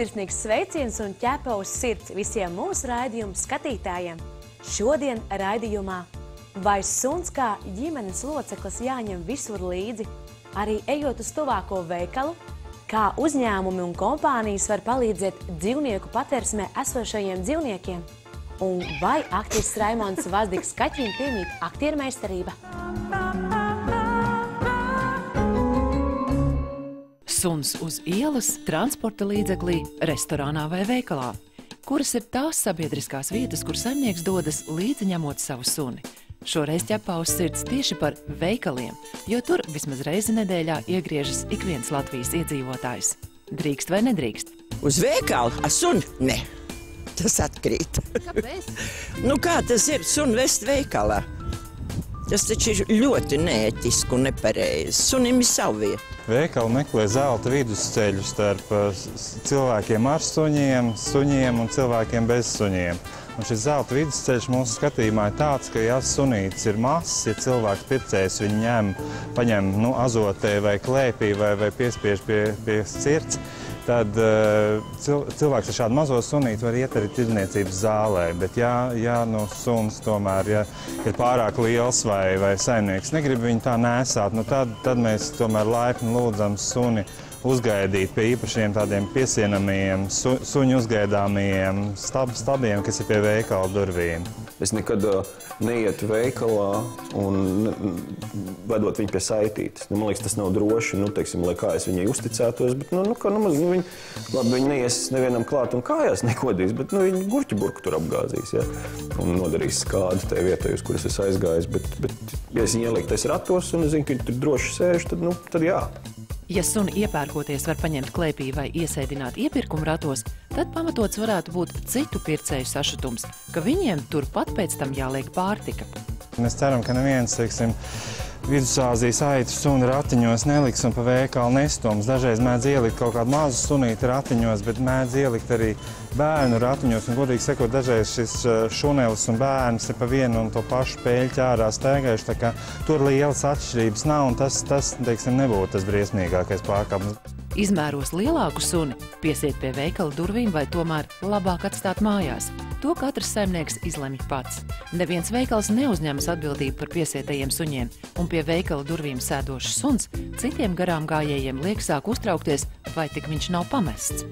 Sirsnīgs sveiciens un ķepa uz sirds visiem mūsu raidījumu skatītājiem. Šodien raidījumā vai suns kā ģimenes loceklis jāņem visur līdzi, arī ejot uz tuvāko veikalu, kā uzņēmumi un kompānijas var palīdzēt dzīvnieku patversmē esošajiem dzīvniekiem, un vai aktieris Raimonds Vazdigs kaķim piemīt aktiermeistarība. Suns uz ielas, transporta līdzeklī, restorānā vai veikalā. Kuras ir tās sabiedriskās vietas, kur saimnieks dodas līdzi ņemot savu suni? Šoreiz ķepā uz sirds tieši par veikaliem, jo tur vismaz reizi nedēļā iegriežas ik viens Latvijas iedzīvotājs. Drīkst vai nedrīkst? Uz veikalu? Ar suni? Ne. Tas atkrīt. Kāpēc? Kā tas ir suni vest veikalā? Tas taču ir ļoti neētiski un nepareizi. Sunim ir savu vietu. Veikali meklē zelta vidusceļu starp cilvēkiem ar suņiem un cilvēkiem bez suņiem. Un šis zelta vidusceļš mūsu skatījumā ir tāds, ka ja sunītis ir mazs, ja cilvēks pircējs viņu paņem azotē vai klēpī vai piespiež pie sirds, tad cilvēks ar šādu mazo sunīti var iet arī tirdzniecības zālē. Bet ja suns tomēr ir pārāk liels vai saimnieks negrib viņu tā nēsāt, tad mēs tomēr laipni lūdzam suni uzgaidīt pie īpašiem tādiem piesienamajiem, suņu uzgaidāmajiem stabiem, kas ir pie veikala durvīm. Es nekad neietu veikalā un vedot viņu pie saitītes. Man liekas, tas nav droši, teiksim, lai kā es viņai uzticētos, bet viņi neies nevienam klāt un kājās nekodīs, bet viņi gurķu burku tur apgāzīs, ja? Un nodarīs skādu tajā vietā, uz kuras es aizgājis, bet ja es viņu ieliektais ratos un es zinu, ka viņi tur droši sēž, tad jā. Ja suni iepērkoties var paņemt klēpī vai iesēdināt iepirkuma ratos, tad pamatots varētu būt citu pircēju sašutums, ka viņiem turpat pēc tam jāliek pārtika. Mēs ceram, ka neviens, Vidusāzijas aitu suni ratiņos neliks un pa veikalu nestums. Dažreiz mēdz ielikt kaut kādu mazu sunīti ratiņos, bet mēdz ielikt arī bērnu ratiņos. Un, godīgi sakot, dažreiz šis šunelis un bērns ir pa vienu un to pašu pēļķi ārā staigājuši, tā kā tur lielas atšķirības nav, un tas teiksim, nebūtu tas briesmīgākais pārkāpums. Izmēros lielāku suni, piesiet pie veikala durvīm vai tomēr labāk atstāt mājās. To katrs saimnieks izlemj pats. Neviens veikals neuzņemas atbildību par piesietajiem suņiem, un pie veikala durvīm sēdošs suns citiem garām gājējiem liek sāk uztraukties, vai tik viņš nav pamests.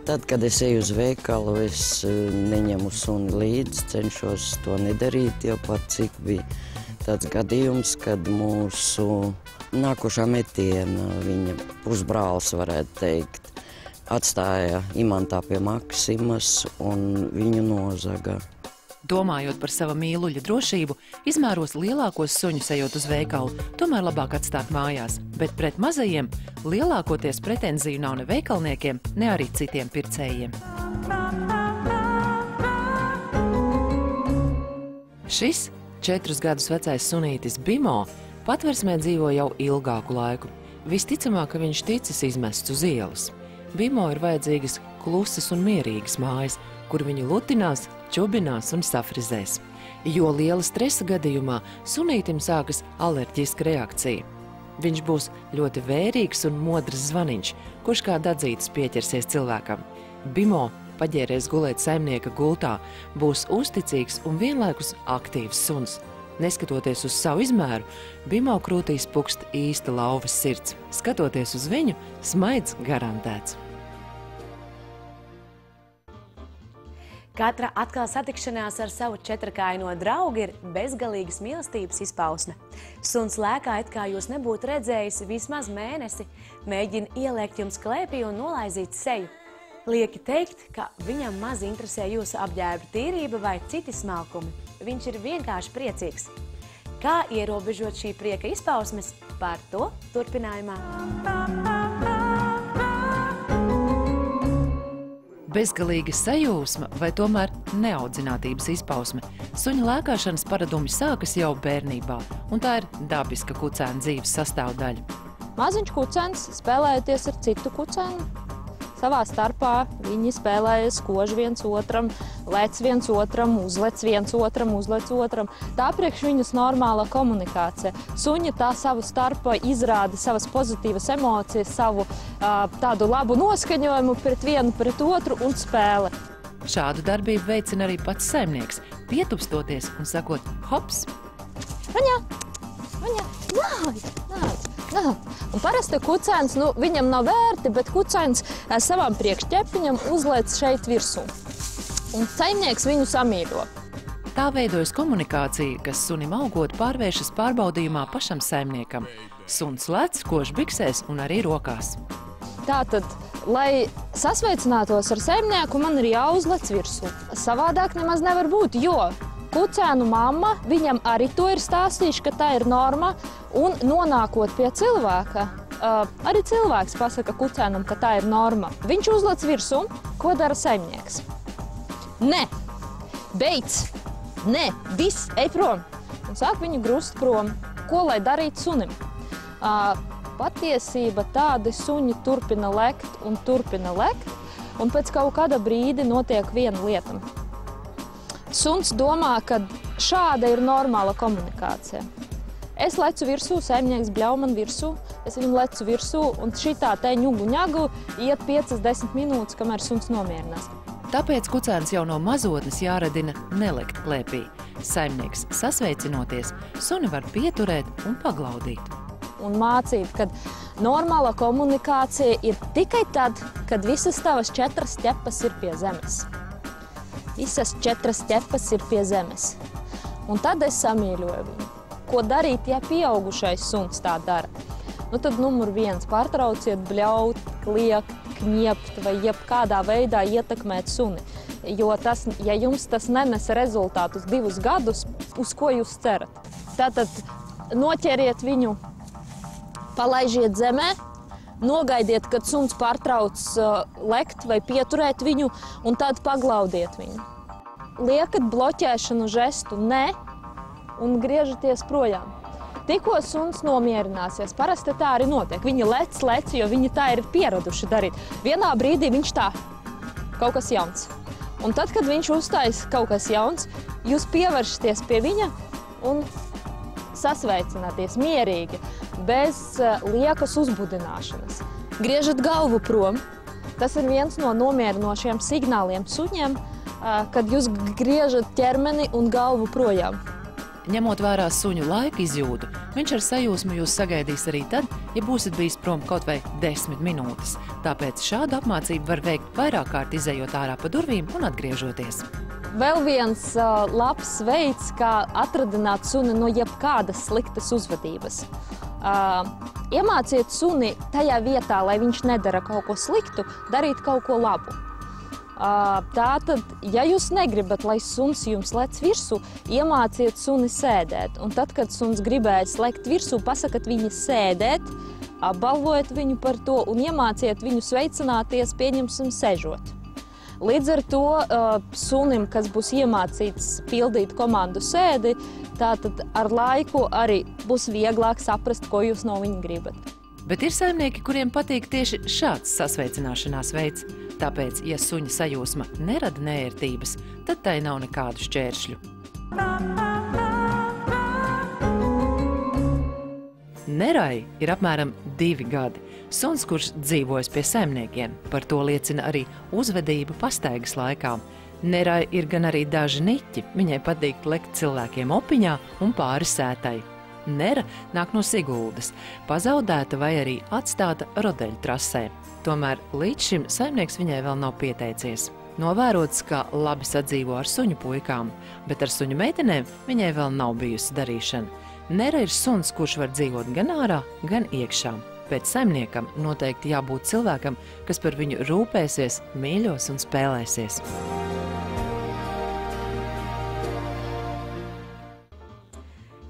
Tad, kad es eju uz veikalu, es neņemu suni līdzi, cenšos to nedarīt, jo pat cik bija tāds gadījums, kad mūsu nākošā metiena, viņa pusbrālis, varētu teikt, atstāja imantā pie Maksimas un viņu nozaga. Domājot par sava mīluļa drošību, izmēros lielākos suņus ejot uz veikalu, tomēr labāk atstāt mājās, bet pret mazajiem lielākoties pretenziju nav ne veikalniekiem, ne arī citiem pircējiem. Šis 4 gadus vecais sunītis Bimo patversmē dzīvo jau ilgāku laiku. Visticamāk, ka viņš ticis izmests uz ielas. Bimo ir vajadzīgas klusas un mierīgas mājas, kur viņu lutinās, čubinās un safrizēs. Jo liela stresa gadījumā sunītim sākas alerģiska reakcija. Viņš būs ļoti vērīgs un modrs zvaniņš, kurš kā dadzītis pieķersies cilvēkam. Bimo, paģēries gulēt saimnieka gultā, būs uzticīgs un vienlaikus aktīvs suns. Neskatoties uz savu izmēru, Bimo krūtīs pukst īsta lauvas sirds. Skatoties uz viņu, smaids garantēts. Katra atkal satikšanās ar savu četrkājaino draugu ir bezgalīgas mīlestības izpausme. Suns lēkā, it kā jūs nebūtu redzējis vismaz mēnesi, mēģina ieliekt jums klēpī un nolaizīt seju. Lieki teikt, ka viņam maz interesē jūsu apģērba tīrība vai citi smalkumi. Viņš ir vienkārši priecīgs. Kā ierobežot šī prieka izpausmes? Par to turpinājumā. Bezgalīga sajūsma vai tomēr neaudzinātības izpausme. Suņa lēkāšanas paradumi sākas jau bērnībā, un tā ir dabiska kucēna dzīves sastāvdaļa. Maziņš kucēns spēlējoties ar citu kucēnu, savā starpā viņi spēlējas, kož viens otram, lec viens otram, uzlec viens otram, uzlec otram. Tā priekš viņus normāla komunikācija. Suņi tā savu starpā izrāda savas pozitīvas emocijas, savu tādu labu noskaņojumu pret vienu pret otru un spēle. Šādu darbību veicina arī pats saimnieks, pietupstoties un sakot hops. Vaņā, vaņā, nāc, nāc, nāc. Un parasti kucēns, viņam nav vērti, bet kucēns savām priekšķepiņam uzliec šeit virsū. Un saimnieks viņu samīļo. Tā veidojas komunikācija, kas sunim augot pārvēršas pārbaudījumā pašam saimniekam. Suns lec, kož biksēs un arī rokās. Tātad, lai sasveicinātos ar saimnieku, man ir jāuzlec virsū. Savādāk nemaz nevar būt, jo kucēnu mamma viņam arī to ir stāstījuši, ka tā ir norma, un nonākot pie cilvēka, arī cilvēks pasaka kucēnam, ka tā ir norma. Viņš uzlec virsū, ko dara saimnieks? Nē, beidz, nē, viss, ej prom. Un sāk viņu grust prom. Ko lai darītu sunim? Patiesība tādi suņi turpina lekt, un pēc kaut kāda brīdi notiek viena lieta. Suns domā, ka šāda ir normāla komunikācija. Es lecu virsū, saimnieks bļauj man virsū, es viņu lecu virsū, un šitā te ņugu iet 5-10 minūtes, kamēr suns nomierinās. Tāpēc kucēns jau no mazotnes jāradina nelekt klēpī. Saimnieks sasveicinoties, suni var pieturēt un paglaudīt. Un mācība, ka normāla komunikācija ir tikai tad, kad visas tavas 4 ķepas ir pie zemes. Visas 4 ķepas ir pie zemes. Un tad es samīļoju viņu. Ko darīt, ja pieaugušais suns tā dara? Tad numur 1 pārtrauciet bļaut, kliegt, kniept vai jebkādā veidā ietekmēt suni. Jo ja jums tas nenes rezultātus 2 gadus, uz ko jūs cerat? Tātad noķeriet viņu, palaižiet zemē, nogaidiet, kad suns pārtrauc lekt vai pieturēt viņu, un tad paglaudiet viņu. Liekat bloķēšanu žestu nē un griežaties projām. Tikko suns nomierināsies, parasti tā arī notiek. Viņi lec, jo viņi tā ir pieraduši darīt. Vienā brīdī viņš tā, kaut kas jauns. Un tad, kad viņš uzstājas kaut kas jauns, jūs pievēršaties pie viņa un sasveicināties mierīgi, bez liekas uzbudināšanas. Griežat galvu prom. Tas ir viens no nomierinošiem signāliem suņiem, kad jūs griežat ķermeni un galvu projām. Ņemot vērā suņu laika izjūtu, viņš ar sajūsmu jūs sagaidīs arī tad, ja būsiet bijis prom kaut vai 10 minūtes. Tāpēc šādu apmācību var veikt vairāk kārt izejot ārā pa durvīm un atgriežoties. Vēl viens labs veids, kā atradināt suni no jebkādas sliktas uzvedības. Iemāciet suni tajā vietā, lai viņš nedara kaut ko sliktu, darīt kaut ko labu. Tātad, ja jūs negribat, lai suns jums lec virsū, iemāciet suni sēdēt. Un tad, kad suns gribēs lekt virsū, pasakat viņu sēdēt, apbalvojiet viņu par to un iemāciet viņu sveicināties, pieņemsim, sežot. Līdz ar to sunim, kas būs iemācīts pildīt komandu sēdi, tātad ar laiku arī būs vieglāk saprast, ko jūs no viņa gribat. Bet ir saimnieki, kuriem patīk tieši šāds sasveicināšanās veids. Tāpēc, ja suņa sajūsma nerada neērtības, tad tai nav nekādu šķēršļu. Nerai ir apmēram 2 gadi. Suns, kurš dzīvojas pie saimniekiem, par to liecina arī uzvedība pastaigas laikā. Nerai ir gan arī daži niķi, viņai patīk lekt cilvēkiem opiņā un pāri sētai. Nera nāk no Siguldas, pazaudēta vai arī atstāta rodeļu trasē. Tomēr līdz šim saimnieks viņai vēl nav pieteicies. Novērots, ka labi sadzīvo ar suņu puikām, bet ar suņu meitenēm viņai vēl nav bijusi darīšana. Nera ir suns, kurš var dzīvot gan ārā, gan iekšā. Pēc saimniekam noteikti jābūt cilvēkam, kas par viņu rūpēsies, mīļos un spēlēsies.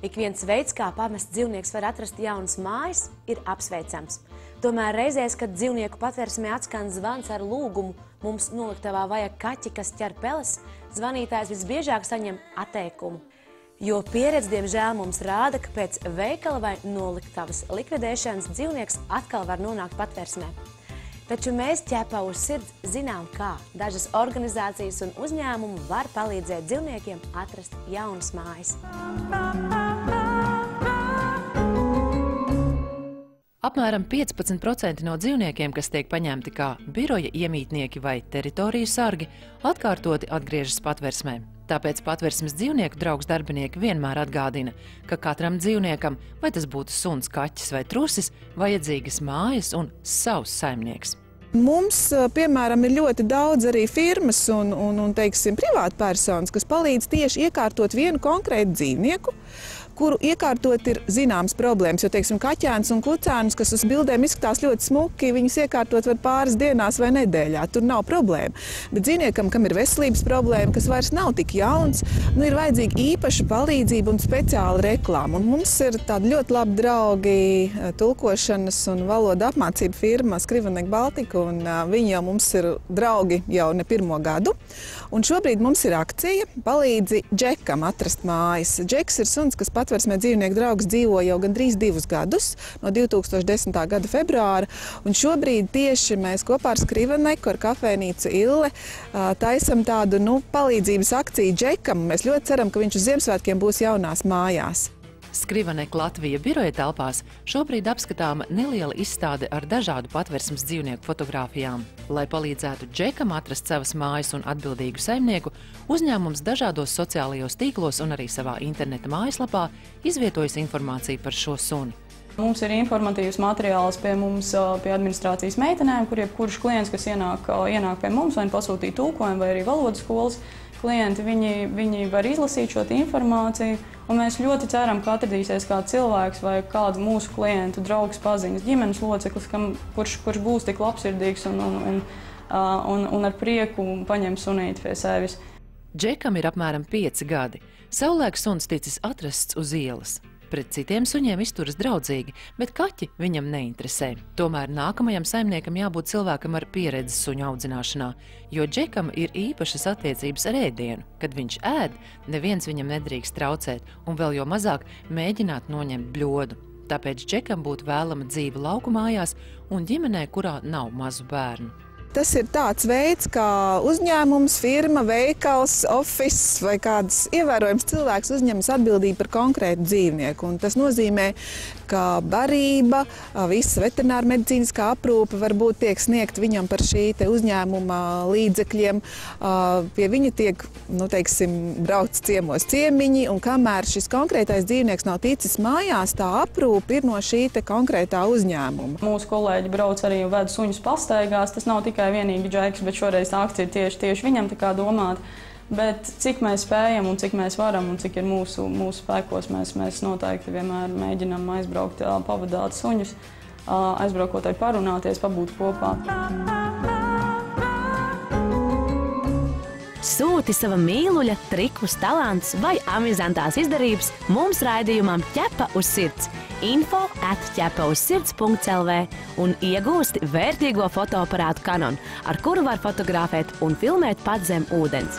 Ik viens veids, kā pamests dzīvnieks var atrast jaunas mājas, ir apsveicams. Tomēr reizēs, kad dzīvnieku patversmē atskan zvans ar lūgumu, mums noliktavā vajag kaķi, kas ķer peles, zvanītājs visbiežāk saņem atteikumu. Jo pieredze, diemžēl, mums rāda, ka pēc veikala vai noliktavas likvidēšanas dzīvnieks atkal var nonākt patversmē. Taču mēs ķepā uz sirds zinām, kā dažas organizācijas un uzņēmumi var palīdzēt dzīvniekiem atrast jaunas mājas. Apmēram 15% no dzīvniekiem, kas tiek paņemti kā biroja iemītnieki vai teritoriju sargi, atkārtoti atgriežas patversmē. Tāpēc patversmes dzīvnieku draugs darbinieki vienmēr atgādina, ka katram dzīvniekam, vai tas būtu suns, kaķis vai trusis, vajadzīgas mājas un savs saimnieks. Mums, piemēram, ir ļoti daudz arī firmas un teiksim, privātpersonas, kas palīdz tieši iekārtot vienu konkrētu dzīvnieku, kuru iekārtot ir zināmas problēmas, jo, teiksim, kaķēns un kucēnus, kas uz bildēm izskatās ļoti smuki, viņus iekārtot var pāris dienās vai nedēļā, tur nav problēma. Bet dzīvniekam, kam ir veselības problēma, kas vairs nav tik jauns, ir vajadzīga īpaša palīdzība un speciāla reklāma. Un mums ir tādi ļoti labi draugi tulkošanas un valoda apmācība firma Skrivanek Baltika, un viņi jau mums ir draugi jau ne pirmo gadu. Un šobrīd mums ir akcija palīdzi Džekam atrast mājas. Džeks ir suns, kas patversmē dzīvnieku draugs dzīvo jau gandrīz 2 gadus, no 2010. gada februāra. Un šobrīd tieši mēs kopā ar Skrivaneku, ar kafejnīcu Ille, taisam tādu palīdzības akciju Džekam. Mēs ļoti ceram, ka viņš uz Ziemassvētkiem būs jaunās mājās. Skrivanek Latvija biroja telpās šobrīd apskatāma neliela izstāde ar dažādu patversmes dzīvnieku fotogrāfijām. Lai palīdzētu Džekam atrast savas mājas un atbildīgu saimnieku, uzņēmums dažādos sociālajos tīklos un arī savā interneta mājaslapā izvietojas informāciju par šo suni. Mums ir informatīvs materiāls pie mums, pie administrācijas meitenēm, kur jebkurš klients, kas ienāk pie mums, vai pasūtīt tulkojumu, vai arī valodas skolas klienti, viņi var izlasīt šo informāciju. Un mēs ļoti ceram, ka atradīsies kāds cilvēks vai kāds mūsu klientu, draugs, paziņas, ģimenes loceklis, kurš būs tik labsirdīgs un ar prieku paņem sunīti pie sevis. Džekam ir apmēram 5 gadi. Savulaik suns ticis atrasts uz ielas. Pret citiem suņiem izturas draudzīgi, bet kaķi viņam neinteresē. Tomēr nākamajam saimniekam jābūt cilvēkam ar pieredzi suņu audzināšanā, jo Džekam ir īpašas attiecības ar ēdienu. Kad viņš ēd, neviens viņam nedrīkst traucēt un vēl jo mazāk mēģināt noņemt bļodu. Tāpēc Džekam būtu vēlama dzīve lauku mājās un ģimenē, kurā nav mazu bērnu. Tas ir tāds veids, kā uzņēmums, firma, veikals, office vai kāds ievērojams cilvēks uzņemas atbildību par konkrētu dzīvnieku. Un tas nozīmē, ka barība, visa veterināra medicīniskā aprūpe varbūt tiek sniegt viņam par šī uzņēmuma līdzekļiem. Pie viņa tiek, teiksim, braukts ciemos ciemiņi, un kamēr šis konkrētais dzīvnieks nav ticis mājās, tā aprūpe ir no šī konkrētā uzņēmuma. Mūsu kolēģi brauc arī un ved suņus pastaigās. Tas nav tikai vienīgi Džeks, bet šoreiz tā akcija ir tieši viņam tā kā domāta. Bet cik mēs spējam un cik mēs varam un cik ir mūsu spēkos, mēs noteikti vienmēr mēģinām aizbraukt, pavadāt suņus, aizbraukot arī parunāties, pabūt kopā. Sūti sava mīluļa, trikus, talants vai amizantās izdarības mums raidījumam Ķepa uz sirds info@ķepauzsirds.lv un iegūsti vērtīgo fotoaparātu Canon, ar kuru var fotografēt un filmēt pat zem ūdens.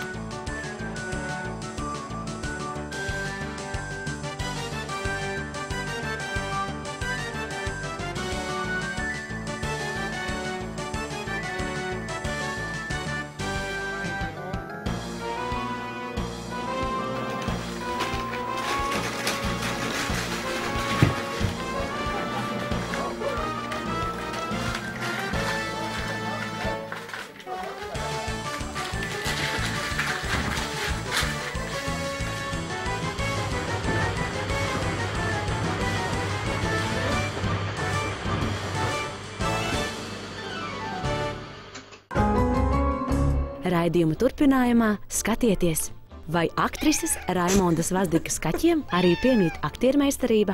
Raidījuma turpinājumā skatieties, vai aktrises Raimondas Vazdikas kaķiem arī piemīt aktiermeistarība?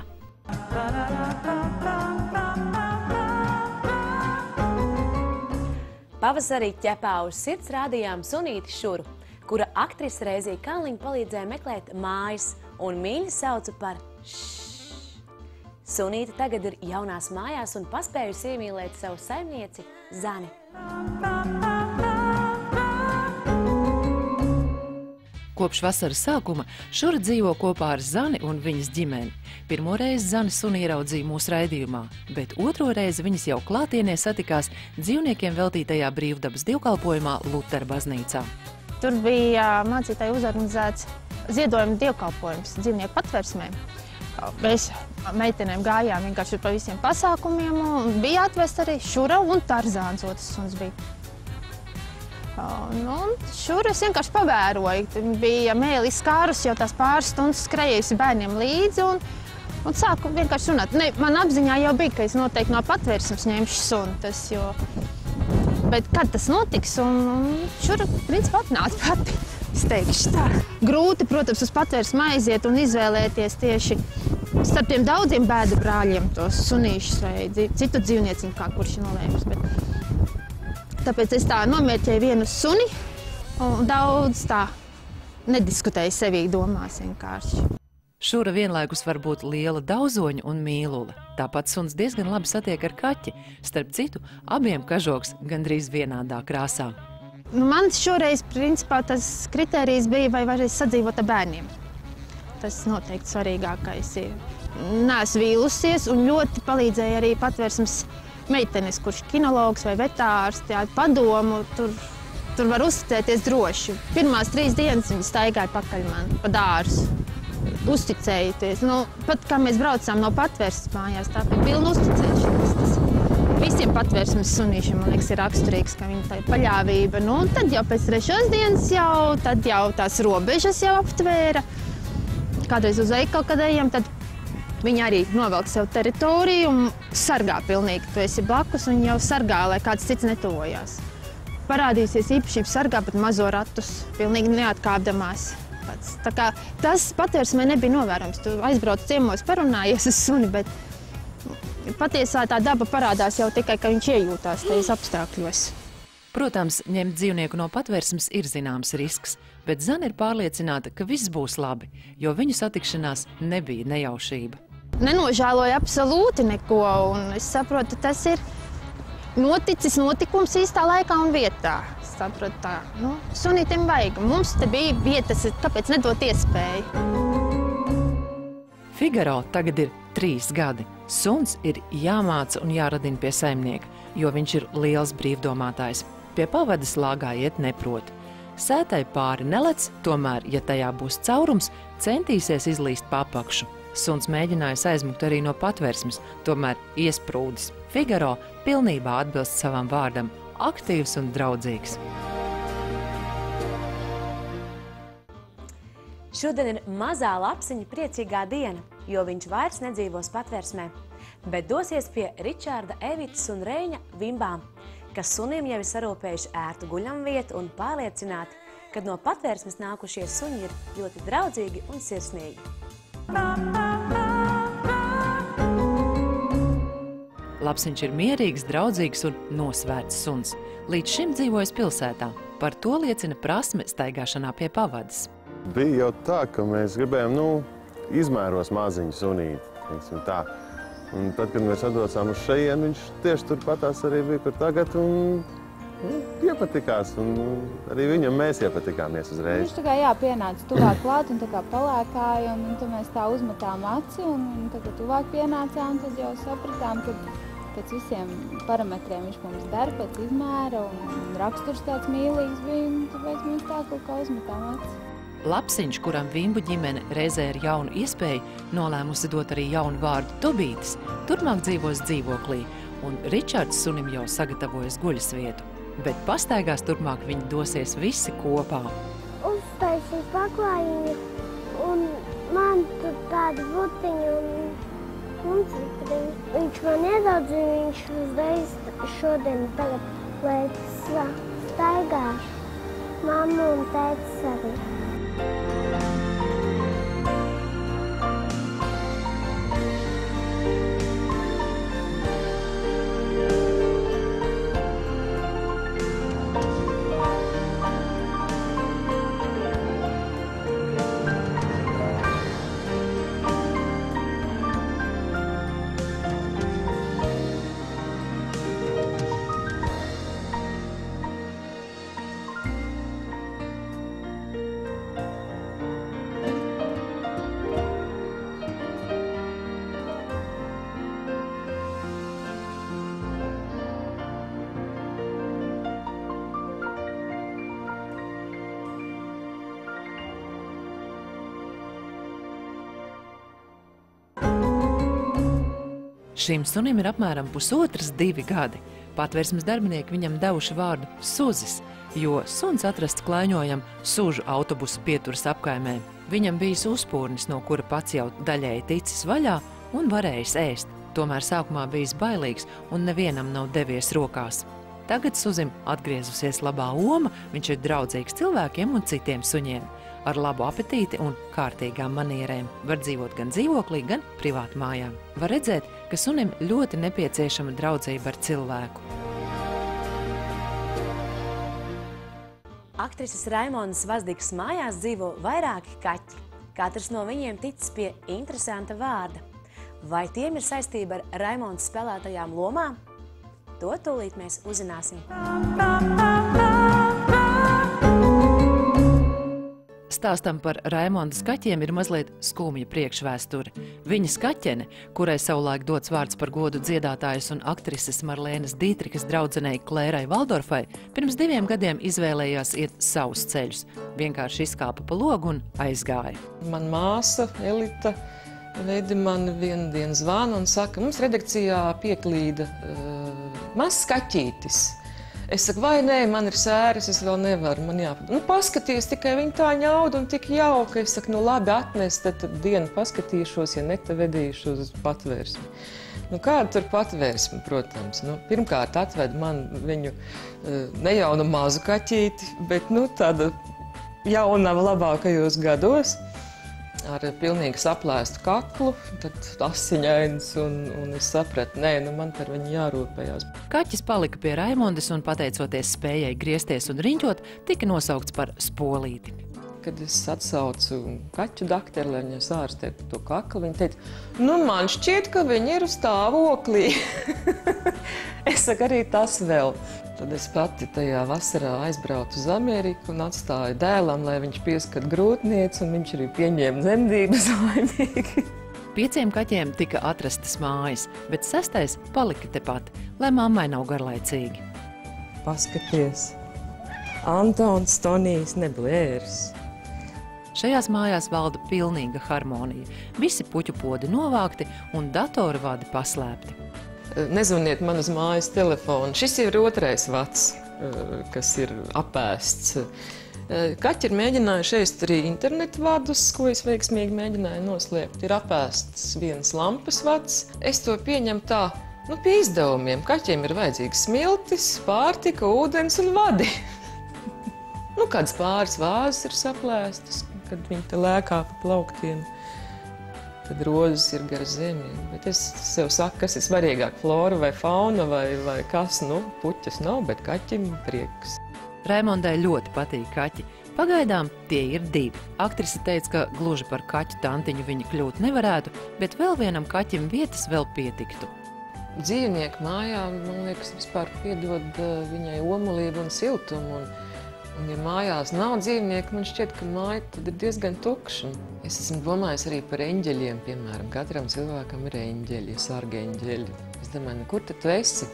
Pavasarī Ķepā uz sirds rādījām sunīti Šuru, kura aktrise Reizija Kalniņa palīdzēja meklēt mājas un mīļi sauca par ššš. Sunīte tagad ir jaunās mājās un paspējusi iemīlēt savu saimnieci Zani. Kopš vasaras sākuma Šura dzīvo kopā ar Zani un viņas ģimeni. Pirmo reizi Zani suni ieraudzīja mūsu raidījumā, bet otro reizi viņas jau klātienē satikās dzīvniekiem veltītajā brīvdabas dievkalpojumā Lutera baznīcā. Tur bija mācītāji uzorganizēts ziedojuma dievkalpojums dzīvnieku patversmēm. Mēs meitenēm gājām vienkārši pa visiem pasākumiem, un bija atvest arī Šura un Tarzāns otrs suns bija. Šura es vienkārši pavēroju. Bija mēli skārus, jau tās pāris stundas skrējusi bērniem līdzi un sāku vienkārši runāt. Man apziņā jau bija, ka es noteikti no patvērsmes ņemšu sunu. Bet kad tas notiks, un Šura principā atnāca pati, es teikšu tā. Grūti, protams, uz patvērsmi aiziet un izvēlēties tieši starp tiem daudziem bēdu brāļiem tos sunīšus vai citu dzīvnieciņu, kā kurš ir nolēmis. Tāpēc es tā nomērķēju vienu suni un daudz tā nediskutēju sevī domās vienkārši. Šura vienlaikus var būt liela daudzoņa un mīlule. Tāpat suns diezgan labi satiek ar kaķi. Starp citu, abiem kažoks gandrīz vienādā krāsā. Man šoreiz, principā, tas kritērijs bija, vai varēs sadzīvot ar bērniem. Tas noteikti svarīgākais ir. Neesmu vīlusies un ļoti palīdzēja arī patvērsmes meitenes, kurš kinologs vai vetārs, padomu, tur var uzticēties droši. Pirmās 3 dienas viņi staigāja pakaļ man pa dārzu, uzticējoties. Pat kā mēs braucām no patvērsmes mājās, tā bija pilna uzticēšanās. Visiem patvērsmes sunīšiem, man liekas, ir raksturīgs, ka viņa tā ir paļāvība. Tad jau pēc 3. dienas tad jau tās robežas jau aptvēra. Kādreiz uz veikalu, kad ejam, tad viņi arī novelk sev teritoriju un sargā pilnīgi. Tu esi blakus un jau sargā, lai kāds cits netuvojās. Parādīsies īpašība sargā pat mazo ratus, pilnīgi neatkāpdamās. Tā kā tas patvērsmē nebija novērojams. Tu aizbrauc ciemos, parunājies uz suni, bet patiesā tā daba parādās jau tikai, ka viņš iejūtās tajos apstākļos. Protams, ņemt dzīvnieku no patvērsmes ir zināms risks, bet Zana ir pārliecināta, ka viss būs labi, jo viņu satikšanās nebija nejaušība. Nenožēloju absolūti neko, un es saprotu, tas ir noticis notikums īstā laikā un vietā. Es saprotu tā, sunītim vajag. Mums te bija vietas, kāpēc nedot iespēju. Figaro tagad ir 3 gadi. Suns ir jāmāca un jāradina pie saimnieka, jo viņš ir liels brīvdomātājs. Pie pavadas lāgā iet neprot. Sētai pāri nelec, tomēr, ja tajā būs caurums, centīsies izlīst pa apakšu. Suns mēģinājis aizmukt arī no patvērsmes, tomēr iesprūdis. Figaro pilnībā atbilst savam vārdam – aktīvs un draudzīgs. Šodien ir mazā lapsiņa priecīgā diena, jo viņš vairs nedzīvos patvērsmē, bet dosies pie Ričārda, Evitas un Reiņa vimbām, kas sunim jau ir sarūpējuši ērtu guļamvietu un pārliecināti, ka no patvērsmes nākušie suņi ir ļoti draudzīgi un sirsnīgi. Lapsiņš ir mierīgs, draudzīgs un nosvērts suns. Līdz šim dzīvojas pilsētā. Par to liecina prasme staigāšanā pie pavadas. Bija jau tā, ka mēs gribējām, izmēros maziņu sunīti, teiksim tā. Un tad, kad mēs atbraucām uz šejien, viņš tieši turpatās arī bija, kur tagad, un iepatikās, un arī viņam mēs iepatikāmies uzreiz. Viņš tā kā pienāca tuvāk klāt un tā kā palēkāja, un tad mēs tā uzmetām aci, un tad tuvāk pienācām, tad jau sapratām, ka pēc visiem parametriem viņš mums der, pēc izmēra, un raksturs tāds mīlīgs bija, un tāpēc mēs tā kaut kā uzmetām aci. Lapsiņš, kuram vimbu ģimene reizē ir jaunu iespēju, nolēmusi dot arī jaunu vārdu Tobītis, turpmāk dzīvos dzīvoklī, un Ričards sunim jau sagatavojas guļasvietu. Bet pastaigās turpmāk viņi dosies visi kopā. Uztaisīju paklājiņu, un man tur tādi butiņi, un viņš man iedodzīja, viņš uzreiz šodien tagad lētas staigāšu. Mamma un tētis arī. Šim sunim ir apmēram 1,5–2 gadi. Patversmes darbinieki viņam devuši vārdu Suzis, jo suns atrasts klaiņojam Sužu autobusu pieturas apkaimē. Viņam bijis uzpūrnis, no kura pats jau daļēji ticis vaļā un varējis ēst. Tomēr sākumā bijis bailīgs un nevienam nav devies rokās. Tagad Suzim atgriezusies labā oma, viņš ir draudzīgs cilvēkiem un citiem suņiem. Ar labu apetīti un kārtīgām manierēm var dzīvot gan dzīvoklī, gan privātu mājām. Var redzēt, ka sunim ļoti nepieciešama draudzība ar cilvēku. Aktrises Raimondas Vazdikas mājās dzīvo vairāki kaķi. Katrs no viņiem ticis pie interesanta vārda. Vai tiem ir saistība ar Raimondas spēlētajām lomām? To tūlīt mēs uzzināsim. Stāstam par Raimondas kaķiem ir mazliet skumja priekšvēsture. Viņas kaķene, kurai savulaik dots vārds par godu dziedātājas un aktrises Marlēnas Dītrikas draudzenei Klērai Valdorfai, pirms 2 gadiem izvēlējās iet savus ceļus. Vienkārši izkāpa pa logu un aizgāja. Man māsa Elita veidi man vienu dienu zvana un saka, mums redakcijā pieklīda mazs kaķītis. Es saku, vai nē, man ir sēras, es vēl nevaru, man jāpad. Paskaties, tikai viņa tā ņauda un tik jauka. Es saku, labi, atnes, tad dienu paskatīšos, ja ne, tad vedīšu uz patvērsmi. Kāda tur patvērsme, protams? Pirmkārt atved man viņu ne jaunu mazu kaķīti, bet tāda jauna labākajos gados. Ar pilnīgi saplēstu kaklu, tad asiņains, un es sapratu, nē, man par viņu jārūpējās. Kaķis palika pie Raimondas un, pateicoties spējai griezties un riņķot, tika nosaukts par Spolīti. Kad es atsaucu kaķu dakteru, lai viņas ārstētu to kaklu, viņa teica, man šķiet, ka viņi ir uz stāvoklī. Es saku, arī tas vēl. Tad es pati tajā vasarā aizbraucu uz Ameriku un atstāju dēlam, lai viņš pieskat grūtnieci, un viņš arī pieņēma dzemdības laimīgi. 5 kaķiem tika atrastas mājas, bet 6. palika tepat, lai mammai nav garlaicīgi. Paskaties, Antons Tonijs neblērs. Šajās mājās valda pilnīga harmonija. Visi puķu podi novākti un datoru vadi paslēpti. Nezvaniet man uz mājas telefonu. Šis ir 2. vads, kas ir apēsts. Kaķi ir mēģinājuši ēst arī internetu vadus, ko es veiksmīgi mēģināju noslēpt. Ir apēsts viens lampas vads. Es to pieņemu tā, pie izdevumiem. Kaķiem ir vajadzīgs smiltis, pārtika, ūdens un vadi. Kādas pāris vāzes ir saplēstas, kad viņi te lēkā pa plauktiem. Tad rozes ir gar zemi, bet es sev saku, kas ir svarīgāk, flora vai fauna vai kas, puķas nav, bet kaķim prieks. Raimondai ļoti patīk kaķi. Pagaidām tie ir 2. Aktrise teica, ka gluži par kaķu tantiņu viņa kļūt nevarētu, bet vēl vienam kaķim vietas vēl pietiktu. Dzīvnieku mājā, man liekas, vispār piedod viņai omulību un siltumu. Un ja mājās nav dzīvnieku, man šķiet, ka māja tad ir diezgan tukša. Es esmu domājis arī par eņģeļiem, piemēram. Katram cilvēkam ir eņģeļi, sargeņģeļi. Es domāju, kur tad tu esi?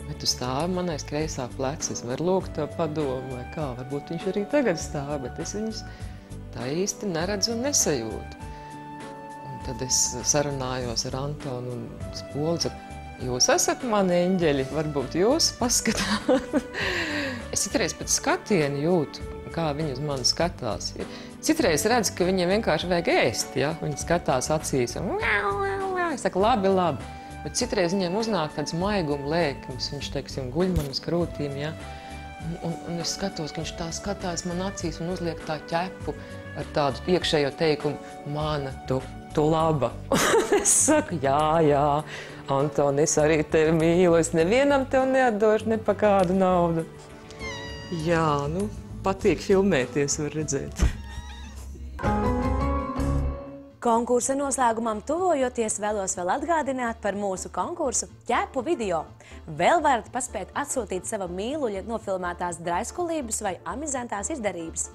Vai tu stāvi manais kreisā pleca? Es varu lūgt tev padomu vai kā. Varbūt viņš arī tagad stāv, bet es viņus tā īsti neredzu un nesajūtu. Un tad es sarunājos ar Antonu un Spoli. Jūs esat mani eņģeļi, varbūt jūs paskatāt. Es citreiz pēc skatienu jūtu, kā viņi uz mani skatās. Citreiz redzu, ka viņiem vienkārši vajag ēst, ja? Viņi skatās acīs un es saku, labi. Bet citreiz viņiem uznāk tāds maiguma lēkums, viņš, teiksim, guļ man uz krūtīm, ja? Un es skatos, ka viņš tā skatās man acīs un uzliek tā ķepu ar tādu iekšējo teikumu, mana, tu laba. Es saku, jā. Anton, es arī tevi mīlu, es nevienam tev neatdošu ne pa kādu naudu. Jā, patīk filmēties, var redzēt. Konkursa noslēgumam tuvojoties vēlos vēl atgādināt par mūsu konkursu ķēpu video. Vēl varat paspēt atsūtīt sava mīluļa nofilmētās draiskulības vai amizantās izdarības.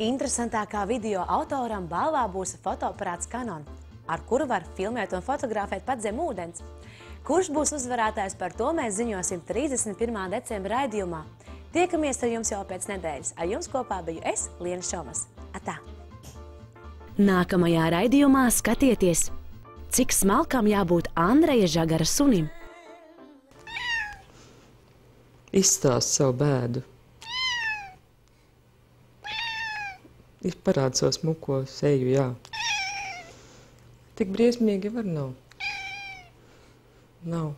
Interesantākā video autoram balvā būs fotoaparāts Canon, ar kuru var filmēt un fotografēt pat zem ūdens. Kurš būs uzvarētājs, par to mēs ziņosim 31. decembra raidījumā. Tiekamies ar jums jau pēc nedēļas. Ar jums kopā biju es, Liena Šomas. Atā! Nākamajā raidījumā skatieties! cik smalkam jābūt Andreja Žagara sunim. Izstāst savu bēdu. Parāda savu smuko seju, jā. Tik briesmīgi var nav. Nav.